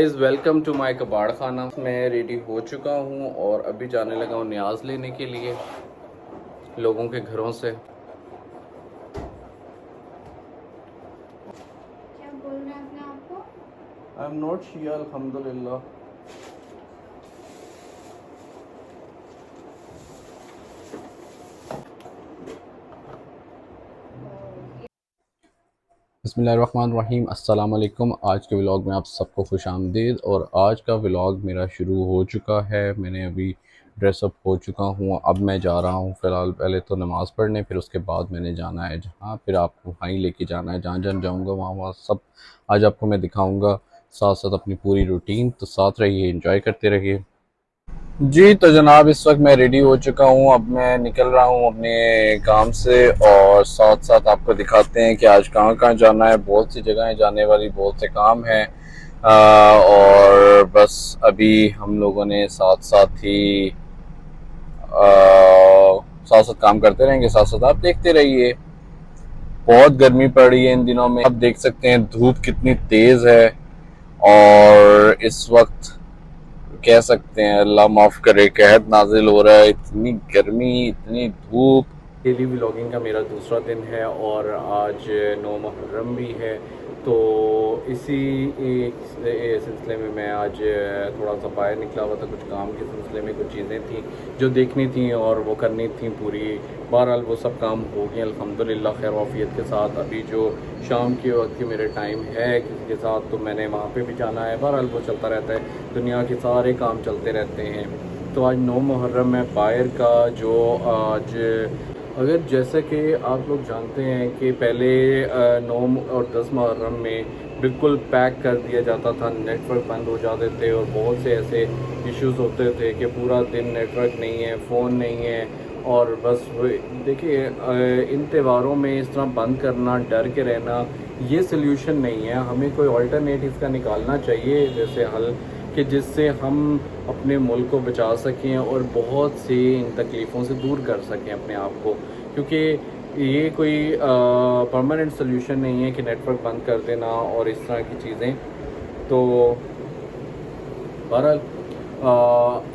Welcome to my کباڑ خانہ. میں ready ہو چکا ہوں اور ابھی جانے لگا ہوں نیاز لینے کے لیے لوگوں کے گھروں سے. کیا بول رہے ہیں اپنے آپ کو؟ آئی ایم ناٹ شیعہ الحمدللہ. بسم اللہ الرحمن الرحیم. السلام علیکم. آج کے ولاگ میں آپ سب کو خوش آمدید. اور آج کا ولاگ میرا شروع ہو چکا ہے. میں نے ابھی ڈریس اپ ہو چکا ہوں. اب میں جا رہا ہوں فی الحال پہلے تو نماز پڑھنے، پھر اس کے بعد میں نے جانا ہے جہاں، پھر آپ کو وہیں لے کے جانا ہے. جہاں جہاں جاؤں گا وہاں سب آج آپ کو میں دکھاؤں گا، ساتھ ساتھ اپنی پوری روٹین. تو ساتھ رہیے، انجوائے کرتے رہیے. جی تو جناب اس وقت میں ریڈی ہو چکا ہوں. اب میں نکل رہا ہوں اپنے کام سے، اور ساتھ ساتھ آپ کو دکھاتے ہیں کہ آج کہاں کہاں جانا ہے. بہت سی جگہیں جانے والی، بہت سے کام ہیں، اور بس ابھی ہم لوگوں نے ساتھ ساتھ کام کرتے رہیں گے. ساتھ ساتھ آپ دیکھتے رہیے. بہت گرمی پڑ رہی ہے ان دنوں میں. آپ دیکھ سکتے ہیں دھوپ کتنی تیز ہے، اور اس وقت کہہ سکتے ہیں اللہ معاف کرے قحط نازل ہو رہا ہے. اتنی گرمی، اتنی دھوپ. ڈیلی ولاگنگ کا میرا دوسرا دن ہے، اور آج 9 محرم بھی ہے. تو اسی سلسلے میں میں آج تھوڑا سا باہر نکلا ہوا تھا. کچھ کام کے سلسلے میں کچھ چیزیں تھیں جو دیکھنی تھیں اور وہ کرنی تھیں پوری. بہرحال وہ سب کام ہو گئے الحمدللہ خیر وعافیت کے ساتھ. ابھی جو شام کے وقت کی میرے ٹائم ہے کسی کے ساتھ، تو میں نے وہاں پہ بھی جانا ہے. بہرحال وہ چلتا رہتا ہے، دنیا کے سارے کام چلتے رہتے ہیں. تو آج 9 محرم ہے. باہر کا جو آج اگر جیسا کہ آپ لوگ جانتے ہیں کہ پہلے 9 اور 10 محرم میں بالکل پیک کر دیا جاتا تھا، نیٹ ورک بند ہو جاتے تھے، اور بہت سے ایسے ایشوز ہوتے تھے کہ پورا دن نیٹ ورک نہیں ہے، فون نہیں ہے. اور بس دیکھیے ان تہواروں میں اس طرح بند کرنا، ڈر کے رہنا، یہ سلیوشن نہیں ہے. ہمیں کوئی آلٹرنیٹ اس کا نکالنا چاہیے جیسے حل، کہ جس سے ہم اپنے ملک کو بچا سکیں اور بہت سی ان تکلیفوں سے دور کر سکیں اپنے آپ کو. کیونکہ یہ کوئی پرماننٹ سلیوشن نہیں ہے کہ نیٹ ورک بند کر دینا اور اس طرح کی چیزیں. تو بہرحال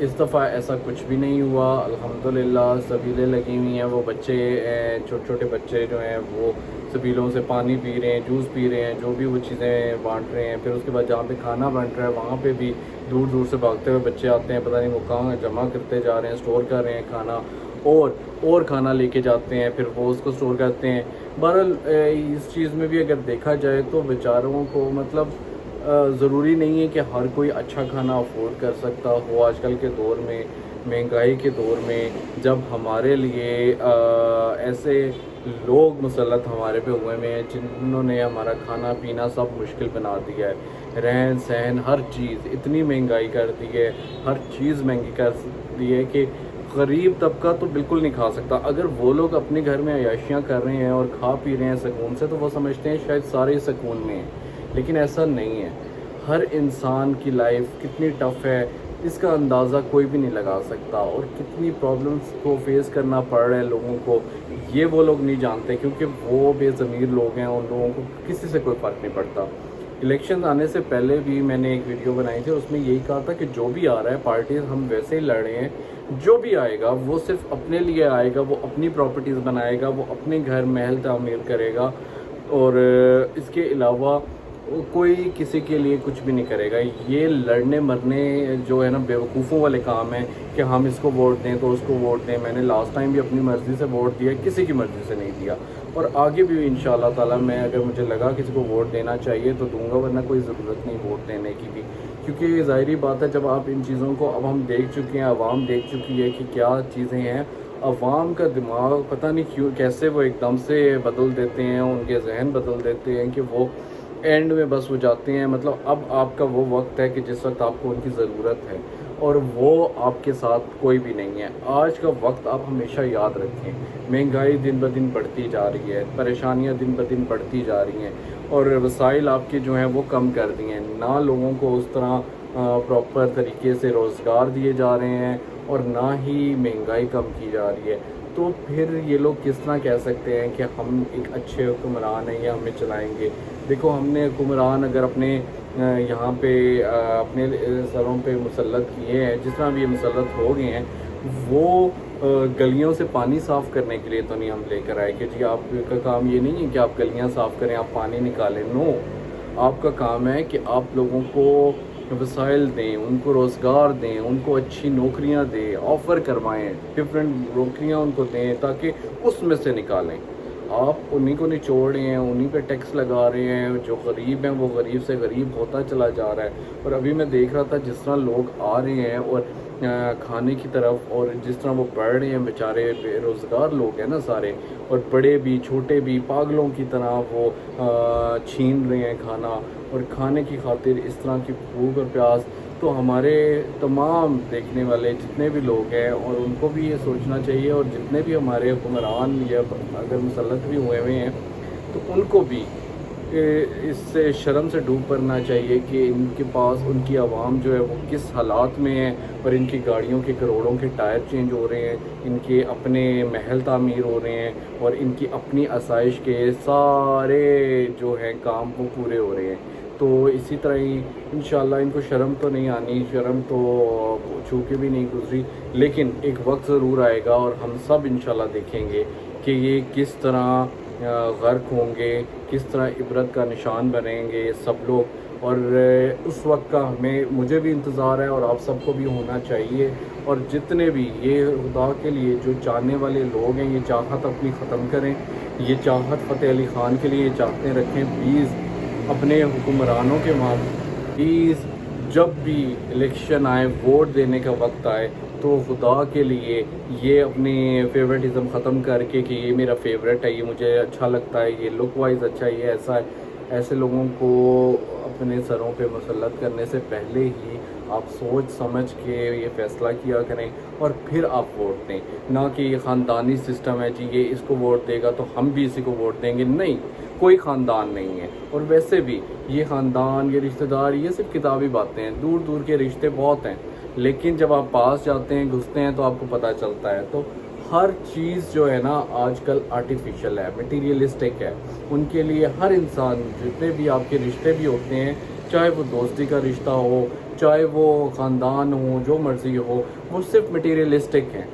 اس دفعہ ایسا کچھ بھی نہیں ہوا الحمدللہ. سبیلیں لگی ہوئی ہیں. وہ بچے چھوٹے چھوٹے بچے جو ہیں وہ سبیلوں سے پانی پی رہے ہیں، جوس پی رہے ہیں، جو بھی وہ چیزیں بانٹ رہے ہیں. پھر اس کے بعد جہاں پہ کھانا بانٹ رہا ہے وہاں پہ بھی دور دور سے بھاگتے ہوئے بچے آتے ہیں. پتہ نہیں وہ کہاں جمع کرتے جا رہے ہیں، اسٹور کر رہے ہیں کھانا، اور کھانا لے کے جاتے ہیں، پھر وہ اس کو اسٹور کرتے ہیں. بہرحال اس چیز میں بھی اگر دیکھا جائے تو بیچاروں کو مطلب ضروری نہیں ہے کہ ہر کوئی اچھا کھانا افورڈ کر سکتا ہو. آج کل کے دور میں، مہنگائی کے دور میں، جب ہمارے لیے ایسے لوگ مسلط ہمارے پہ ہوئے ہیں جنہوں نے ہمارا کھانا پینا سب مشکل بنا دیا ہے، رہن سہن ہر چیز اتنی مہنگائی کر دی ہے، ہر چیز مہنگی کر دی ہے کہ غریب طبقہ تو بالکل نہیں کھا سکتا. اگر وہ لوگ اپنے گھر میں عیاشیاں کر رہے ہیں اور کھا پی رہے ہیں سکون سے، تو وہ سمجھتے ہیں شاید سارے سکون میں ہیں. لیکن ایسا نہیں ہے. ہر انسان کی لائف کتنی ٹف ہے اس کا اندازہ کوئی بھی نہیں لگا سکتا، اور کتنی پرابلمس کو فیس کرنا پڑ رہا ہے لوگوں کو، یہ وہ لوگ نہیں جانتے. کیونکہ وہ بے ضمیر لوگ ہیں، ان لوگوں کو کسی سے کوئی فرق نہیں پڑتا. الیکشن آنے سے پہلے بھی میں نے ایک ویڈیو بنائی تھی، اس میں یہی کہا تھا کہ جو بھی آ رہا ہے پارٹیز ہم ویسے ہی لڑ رہے ہیں. جو بھی آئے گا وہ صرف اپنے لیے آئے گا، وہ اپنی پراپرٹیز بنائے گا، وہ اپنے گھر محل تعمیر کرے گا، اور اس کے علاوہ کوئی کسی کے لیے کچھ بھی نہیں کرے گا. یہ لڑنے مرنے جو ہے نا بیوقوفوں والے کام ہیں کہ ہم اس کو ووٹ دیں تو اس کو ووٹ دیں. میں نے لاسٹ ٹائم بھی اپنی مرضی سے ووٹ دیا، کسی کی مرضی سے نہیں دیا، اور آگے بھی انشاءاللہ تعالی میں اگر مجھے لگا کسی کو ووٹ دینا چاہیے تو دوں گا، ورنہ کوئی ضرورت نہیں ووٹ دینے کی بھی. کیونکہ ظاہری بات ہے جب آپ ان چیزوں کو اب ہم دیکھ چکے ہیں، عوام دیکھ چکی ہے کہ کیا چیزیں ہیں. عوام کا دماغ پتہ نہیں کیوں کیسے وہ ایک دم سے بدل دیتے ہیں، ان کے ذہن بدل دیتے ہیں کہ وہ اینڈ میں بس وہ جاتے ہیں. مطلب اب آپ کا وہ وقت ہے کہ جس وقت آپ کو ان کی ضرورت ہے، اور وہ آپ کے ساتھ کوئی بھی نہیں ہے. آج کا وقت آپ ہمیشہ یاد رکھیں. مہنگائی دن بدن بڑھتی جا رہی ہے، پریشانیاں دن بدن بڑھتی جا رہی ہیں، اور وسائل آپ کے جو ہیں وہ کم کر دیے ہیں. نہ لوگوں کو اس طرح پراپر طریقے سے روزگار دیے جا رہے ہیں، اور نہ ہی مہنگائی کم کی جا رہی ہے. تو پھر یہ لوگ کس طرح کہہ سکتے ہیں کہ ہم ایک اچھے حکمران ہیں یا ہمیں چلائیں گے. دیکھو ہم نے حکمران اگر اپنے یہاں پہ اپنے سروں پہ مسلط کیے ہیں، جس طرح بھی یہ مسلط ہو گئے ہیں، وہ گلیوں سے پانی صاف کرنے کے لیے تو نہیں ہم لے کر آئے کہ جی آپ کا کام یہ نہیں ہے کہ آپ گلیاں صاف کریں، آپ پانی نکالیں. نو، آپ کا کام ہے کہ آپ لوگوں کو وسائل دیں، ان کو روزگار دیں، ان کو اچھی نوکریاں دیں، آفر کروائیں، ڈفرینٹ نوکریاں ان کو دیں تاکہ اس میں سے نکالیں. آپ انہیں کو نچوڑ رہے ہیں، انہیں پہ ٹیکس لگا رہے ہیں. جو غریب ہیں وہ غریب سے غریب ہوتا چلا جا رہا ہے. اور ابھی میں دیکھ رہا تھا جس طرح لوگ آ رہے ہیں اور کھانے کی طرف، اور جس طرح وہ بڑھ رہے ہیں، بیچارے بے روزگار لوگ ہیں نا سارے، اور بڑے بھی چھوٹے بھی پاگلوں کی طرح وہ چھین رہے ہیں کھانا، اور کھانے کی خاطر اس طرح کی بھوک اور پیاس. تو ہمارے تمام دیکھنے والے جتنے بھی لوگ ہیں، اور ان کو بھی یہ سوچنا چاہیے، اور جتنے بھی ہمارے حکمران یا اگر مسلط بھی ہوئے ہیں تو ان کو بھی اس سے شرم سے ڈوب پڑنا چاہیے کہ ان کے پاس ان کی عوام جو ہے وہ کس حالات میں ہے، اور ان کی گاڑیوں کے کروڑوں کے ٹائر چینج ہو رہے ہیں، ان کے اپنے محل تعمیر ہو رہے ہیں، اور ان کی اپنی آسائش کے سارے جو ہیں کام وہ پورے ہو رہے ہیں. تو اسی طرح ہی انشاءاللہ ان کو شرم تو نہیں آنی، شرم تو چھو کے بھی نہیں گزری، لیکن ایک وقت ضرور آئے گا اور ہم سب انشاءاللہ دیکھیں گے کہ یہ کس طرح غرق ہوں گے، کس طرح عبرت کا نشان بنیں گے سب لوگ. اور اس وقت کا مجھے بھی انتظار ہے، اور آپ سب کو بھی ہونا چاہیے. اور جتنے بھی یہ خدا کے لیے جو چاہنے والے لوگ ہیں، یہ چاہت اپنی ختم کریں، یہ چاہت فتح علی خان کے لیے یہ چاہتے رکھیں. پلیز اپنے حکمرانوں کے پلیز جب بھی الیکشن آئے، ووٹ دینے کا وقت آئے، تو خدا کے لیے یہ اپنی فیوریٹزم ختم کر کے کہ یہ میرا فیوریٹ ہے، یہ مجھے اچھا لگتا ہے، یہ لک وائز اچھا ہے، یہ ایسا ہے، ایسے لوگوں کو اپنے سروں پہ مسلط کرنے سے پہلے ہی آپ سوچ سمجھ کے یہ فیصلہ کیا کریں، اور پھر آپ ووٹ دیں. نہ کہ یہ خاندانی سسٹم ہے جی یہ اس کو ووٹ دے گا تو ہم بھی اسی کو ووٹ دیں گے. نہیں، کوئی خاندان نہیں ہے. اور ویسے بھی یہ خاندان، یہ رشتہ دار، یہ صرف کتابی باتیں ہیں. دور دور کے رشتے بہت ہیں، لیکن جب آپ پاس جاتے ہیں، گھستے ہیں، تو آپ کو پتہ چلتا ہے. تو ہر چیز جو ہے نا آج کل آرٹیفیشل ہے، مٹیریلسٹک ہے. ان کے لیے ہر انسان، جتنے بھی آپ کے رشتے بھی ہوتے ہیں، چاہے وہ دوستی کا رشتہ ہو، چاہے وہ خاندان ہو، جو مرضی ہو، وہ صرف مٹیریلسٹک ہیں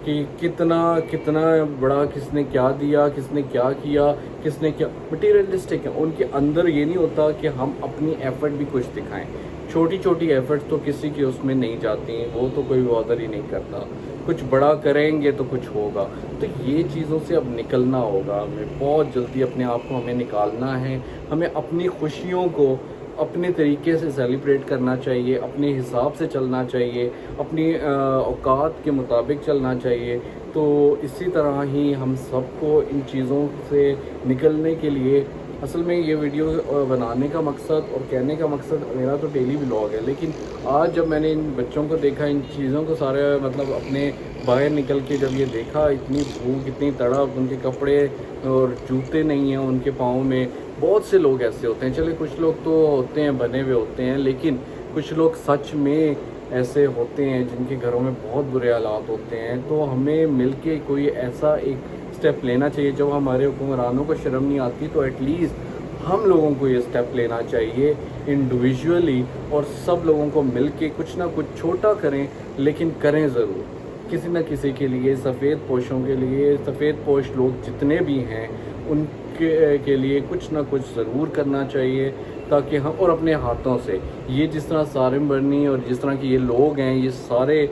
کہ کتنا بڑا کس نے کیا دیا، کس نے کیا کیا، کس نے کیا. مٹیریلسٹک ہے. ان کے اندر یہ نہیں ہوتا کہ ہم اپنی ایفرٹ بھی کچھ دکھائیں. چھوٹی چھوٹی ایفرٹس تو کسی کی اس میں نہیں جاتی، وہ تو کوئی بادر ہی نہیں کرتا. کچھ بڑا کریں گے تو کچھ ہوگا. تو یہ چیزوں سے اب نکلنا ہوگا ہمیں بہت جلدی. اپنے آپ کو ہمیں نکالنا ہے. ہمیں اپنی خوشیوں کو اپنے طریقے سے سیلیبریٹ کرنا چاہیے، اپنے حساب سے چلنا چاہیے، اپنی اوقات کے مطابق چلنا چاہیے. تو اسی طرح ہی ہم سب کو ان چیزوں سے نکلنے کے لیے، اصل میں یہ ویڈیو بنانے کا مقصد اور کہنے کا مقصد میرا تو ڈیلی ولاگ ہے، لیکن آج جب میں نے ان بچوں کو دیکھا، ان چیزوں کو سارے مطلب اپنے باہر نکل کے جب یہ دیکھا، اتنی بھوک، اتنی تڑپ، ان کے کپڑے اور جوتے نہیں ہیں ان کے پاؤں میں. بہت سے لوگ ایسے ہوتے ہیں، چلے کچھ لوگ تو ہوتے ہیں بنے ہوئے ہوتے ہیں، لیکن کچھ لوگ سچ میں ایسے ہوتے ہیں جن کے گھروں میں بہت برے حالات ہوتے ہیں. تو ہمیں مل کے کوئی ایسا ایک سٹیپ لینا چاہیے. جب ہمارے حکمرانوں کو شرم نہیں آتی تو ایٹ لیسٹ ہم لوگوں کو یہ سٹیپ لینا چاہیے انڈیویجولی، اور سب لوگوں کو مل کے کچھ نہ کچھ چھوٹا کریں، لیکن کریں ضرور. کسی نہ کسی کے لیے، سفید پوشوں کے لیے، سفید پوش لوگ جتنے بھی ہیں ان کے لیے کچھ نہ کچھ ضرور کرنا چاہیے، تاکہ ہم اور اپنے ہاتھوں سے یہ جس طرح سارم برنی اور جس طرح کے یہ لوگ ہیں، یہ سارے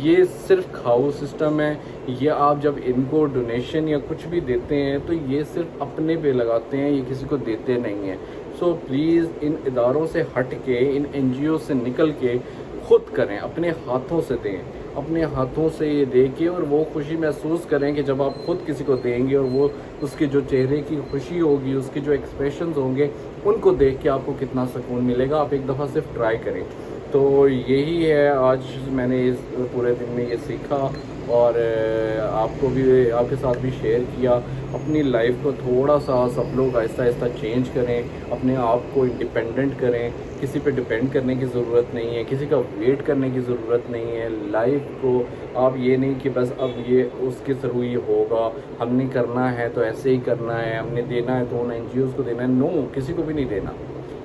یہ صرف کھاؤ سسٹم ہے. یہ آپ جب ان کو ڈونیشن یا کچھ بھی دیتے ہیں تو یہ صرف اپنے پہ لگاتے ہیں، یہ کسی کو دیتے نہیں ہیں. سو پلیز ان اداروں سے ہٹ کے، ان این جی او سے نکل کے خود کریں، اپنے ہاتھوں سے دیں، اپنے ہاتھوں سے یہ دے کے، اور وہ خوشی محسوس کریں کہ جب آپ خود کسی کو دیں گے، اور وہ اس کے جو چہرے کی خوشی ہوگی، اس کے جو ایکسپریشنز ہوں گے، ان کو دیکھ کے آپ کو کتنا سکون ملے گا. آپ ایک دفعہ صرف ٹرائی کریں. تو یہی ہے آج میں نے اس پورے دن میں یہ سیکھا، اور آپ کو بھی، آپ کے ساتھ بھی شیئر کیا. اپنی لائف کو تھوڑا سا سب لوگ آہستہ آہستہ چینج کریں، اپنے آپ کو انڈیپینڈنٹ کریں. کسی پہ ڈپینڈ کرنے کی ضرورت نہیں ہے، کسی کا ویٹ کرنے کی ضرورت نہیں ہے. لائف کو آپ یہ نہیں کہ بس اب یہ اس کے تھرو یہ ہوگا، ہم نے کرنا ہے تو ایسے ہی کرنا ہے، ہم نے دینا ہے تو ان این جی اوز کو دینا ہے. نو، کسی کو بھی نہیں دینا.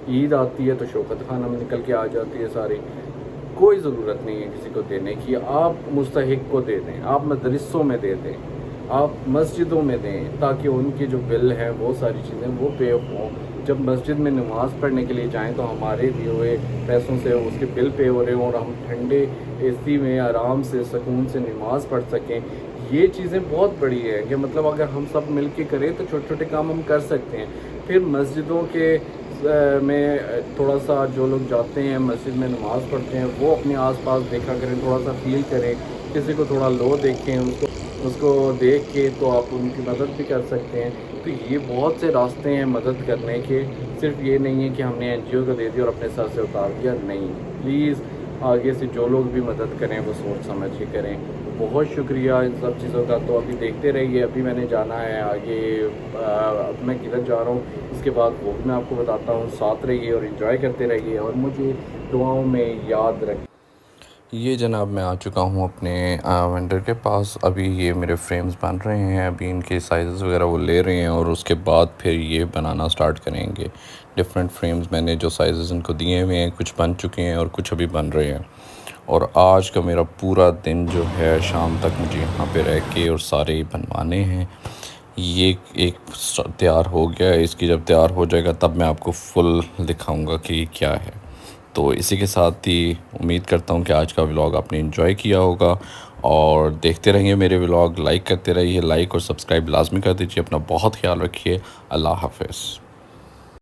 عید آتی ہے تو شوکت خانہ میں نکل کے آ جاتی ہے ساری. کوئی ضرورت نہیں ہے کسی کو دینے کی. آپ مستحق کو دے دیں, آپ مدرسوں میں دے دیں, آپ مسجدوں میں دیں, تاکہ ان کے جو بل ہیں وہ ساری چیزیں وہ پے ہوں. جب مسجد میں نماز پڑھنے کے لیے جائیں تو ہمارے دیے ہوئے پیسوں سے اس کے بل پے ہو رہے ہوں, اور ہم ٹھنڈے اے سی میں آرام سے سکون سے نماز پڑھ سکیں. یہ چیزیں بہت بڑی ہیں کہ مطلب اگر ہم سب مل کے کریں تو چھوٹے چھوٹے کام ہم کر سکتے ہیں. پھر مسجدوں کے میں تھوڑا سا جو لوگ جاتے ہیں مسجد میں نماز پڑھتے ہیں وہ اپنے آس پاس دیکھا کریں, تھوڑا سا فیل کریں, کسی کو تھوڑا لو دیکھیں, اس کو دیکھ کے تو آپ ان کی مدد بھی کر سکتے ہیں. تو یہ بہت سے راستے ہیں مدد کرنے کے. صرف یہ نہیں ہے کہ ہم نے این جی او کو دے دیا اور اپنے سر سے اتار دیا, نہیں. پلیز آگے سے جو لوگ بھی مدد کریں وہ سوچ سمجھ کے کریں. بہت شکریہ ان سب چیزوں کا. تو ابھی دیکھتے رہیے, ابھی میں نے جانا ہے آگے, اب میں کدھر جا رہا ہوں اس کے بعد وہ بھی میں آپ کو بتاتا ہوں. ساتھ رہیے اور انجوائے کرتے رہیے اور مجھے دعاؤں میں یاد رکھیں. یہ جناب میں آ چکا ہوں اپنے وینڈر کے پاس. ابھی یہ میرے فریمز بن رہے ہیں, ابھی ان کے سائزز وغیرہ وہ لے رہے ہیں اور اس کے بعد پھر یہ بنانا سٹارٹ کریں گے. ڈفرینٹ فریمز میں نے جو سائزز ان کو دیے ہوئے ہیں, کچھ بن چکے ہیں اور کچھ ابھی بن رہے ہیں. اور آج کا میرا پورا دن جو ہے شام تک مجھے یہاں پہ رہ کے اور سارے بنوانے ہیں. یہ ایک تیار ہو گیا ہے, اس کی جب تیار ہو جائے گا تب میں آپ کو فل دکھاؤں گا کہ یہ کیا ہے. تو اسی کے ساتھ ہی امید کرتا ہوں کہ آج کا ولاگ آپ نے انجوائے کیا ہوگا, اور دیکھتے رہیے میرے ولاگ, لائک کرتے رہیے, لائک اور سبسکرائب لازمی کر دیجیے. اپنا بہت خیال رکھیے. اللہ حافظ.